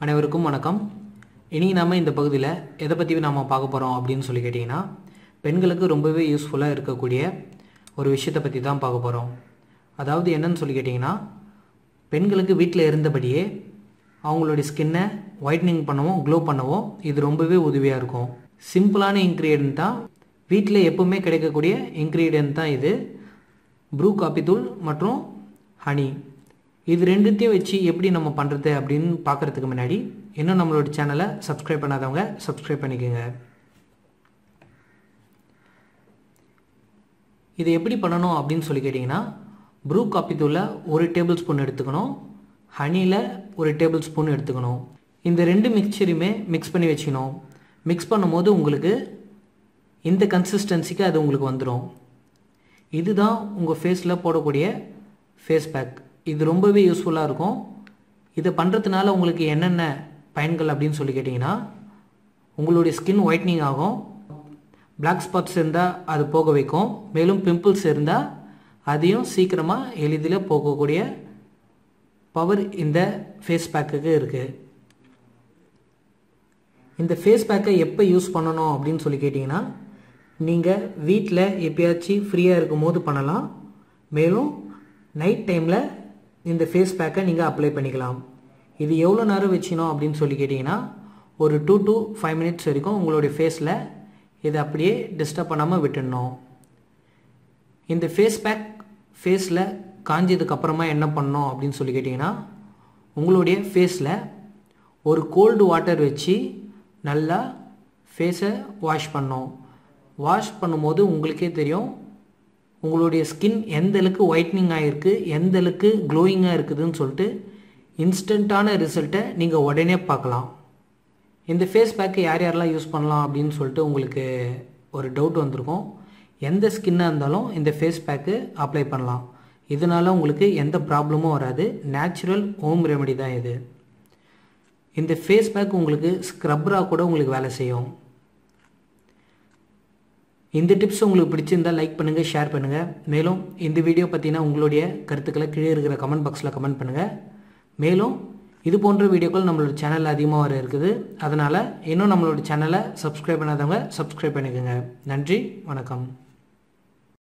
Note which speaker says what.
Speaker 1: அனைவருக்கும் வணக்கம். இனி நாம இந்த பகுதியில் எதை பற்றி நாம பார்க்க போகிறோம் அப்படின்னு சொல்லி கேட்டிங்கன்னா, பெண்களுக்கு ரொம்பவே யூஸ்ஃபுல்லாக இருக்கக்கூடிய ஒரு விஷயத்தை பற்றி தான் பார்க்க போகிறோம். அதாவது என்னன்னு சொல்லி கேட்டிங்கன்னா, பெண்களுக்கு வீட்டில் இருந்தபடியே அவங்களுடைய ஸ்கின்னை ஒயிட்னிங் பண்ணவும் க்ளோ பண்ணவும் இது ரொம்பவே உதவியாக இருக்கும். சிம்பிளான இன்க்ரீடியன்ட் தான், வீட்டில் எப்போவுமே கிடைக்கக்கூடிய இன்க்ரீடியன்ட் தான் இது. ப்ரூ காப்பி தூள் மற்றும் ஹனி, இது ரெண்டுத்தையும் வச்சு எப்படி நம்ம பண்ணுறது அப்படின்னு பார்க்குறதுக்கு முன்னாடி இன்னும் நம்மளோட சேனலை சப்ஸ்கிரைப் பண்ணாதவங்க சப்ஸ்கிரைப் பண்ணிக்கோங்க. இது எப்படி பண்ணணும் அப்படின்னு சொல்லி கேட்டிங்கன்னா, ப்ரூ காப்பி தூளில் 1 டேபிள் ஸ்பூன் எடுத்துக்கணும், ஹனியில் 1 டேபிள் ஸ்பூன் எடுத்துக்கணும். இந்த ரெண்டு மிக்சரையுமே மிக்ஸ் பண்ணி வச்சுக்கணும். மிக்ஸ் பண்ணும்போது உங்களுக்கு இந்த கன்சிஸ்டன்சிக்கு அது உங்களுக்கு வந்துடும். இதுதான் உங்கள் ஃபேஸில் போடக்கூடிய ஃபேஸ் பேக். இது ரொம்பவே யூஸ்ஃபுல்லாக இருக்கும். இதை பண்ணுறதுனால உங்களுக்கு என்னென்ன பயன்கள் அப்படின்னு சொல்லி கேட்டிங்கன்னா, உங்களுடைய ஸ்கின் ஒயிட்னிங் ஆகும், பிளாக் ஸ்பாட்ஸ் இருந்தால் அது போக வைக்கும், மேலும் பிம்பிள்ஸ் இருந்தால் அதையும் சீக்கிரமாக எளிதில் போகக்கூடிய பவர் இந்த ஃபேஸ் பேக்குக்கு இருக்குது. இந்த ஃபேஸ் பேக்கை எப்போ யூஸ் பண்ணணும் அப்படின்னு சொல்லி கேட்டிங்கன்னா, நீங்கள் வீட்டில் எப்பயாச்சும் ஃப்ரீயாக இருக்கும் போது பண்ணலாம். மேலும் நைட் டைமில் இந்த ஃபேஸ் பேக்கை நீங்கள் அப்ளை பண்ணிக்கலாம். இது எவ்வளோ நேரம் வச்சினோம் அப்படின்னு சொல்லி கேட்டிங்கன்னா, ஒரு 2 to 5 மினிட்ஸ் வரைக்கும் உங்களுடைய ஃபேஸில் இதை அப்படியே டிஸ்டர்ப் பண்ணாமல் விட்டுடணும். இந்த ஃபேஸ் பேக் ஃபேஸில் காஞ்சதுக்கப்புறமா என்ன பண்ணணும் அப்படின்னு சொல்லி கேட்டிங்கன்னா, உங்களுடைய ஃபேஸில் ஒரு கோல்டு வாட்டர் வச்சு நல்லா ஃபேஸை வாஷ் பண்ணணும். வாஷ் பண்ணும்போது உங்களுக்கே தெரியும் உங்களுடைய ஸ்கின் எந்த அளவுக்கு ஒயிட்னிங் ஆகிருக்கு, எந்த அளவுக்கு க்ளோயிங்காக இருக்குதுன்னு சொல்லிட்டு இன்ஸ்டண்ட்டான ரிசல்ட்டை நீங்கள் உடனே பார்க்கலாம். இந்த ஃபேஸ் பேக்கை யார் யாரெல்லாம் யூஸ் பண்ணலாம் அப்படின்னு சொல்லிட்டு உங்களுக்கு ஒரு டவுட் வந்திருக்கும். எந்த ஸ்கின்னாக இருந்தாலும் இந்த ஃபேஸ் பேக்கு அப்ளை பண்ணலாம். இதனால் உங்களுக்கு எந்த ப்ராப்ளமும் வராது. நேச்சுரல் ஹோம் ரெமெடி தான் இது. இந்த ஃபேஸ் பேக் உங்களுக்கு ஸ்க்ரப்பராக கூட உங்களுக்கு வேலை செய்யும். இந்த டிப்ஸ் உங்களுக்கு பிடிச்சிருந்தால் லைக் பண்ணுங்கள், ஷேர் பண்ணுங்கள். மேலும் இந்த வீடியோ பற்றினா உங்களுடைய கருத்துக்களை கீழே இருக்கிற கமெண்ட் பாக்ஸில் கமெண்ட் பண்ணுங்கள். மேலும் இது போன்ற வீடியோக்கள் நம்மளோட சேனலில் அதிகமாக வர இருக்குது. அதனால் இன்னும் நம்மளோட சேனலை சப்ஸ்கிரைப் பண்ணாதவங்க சப்ஸ்கிரைப் பண்ணிக்கோங்க. நன்றி, வணக்கம்.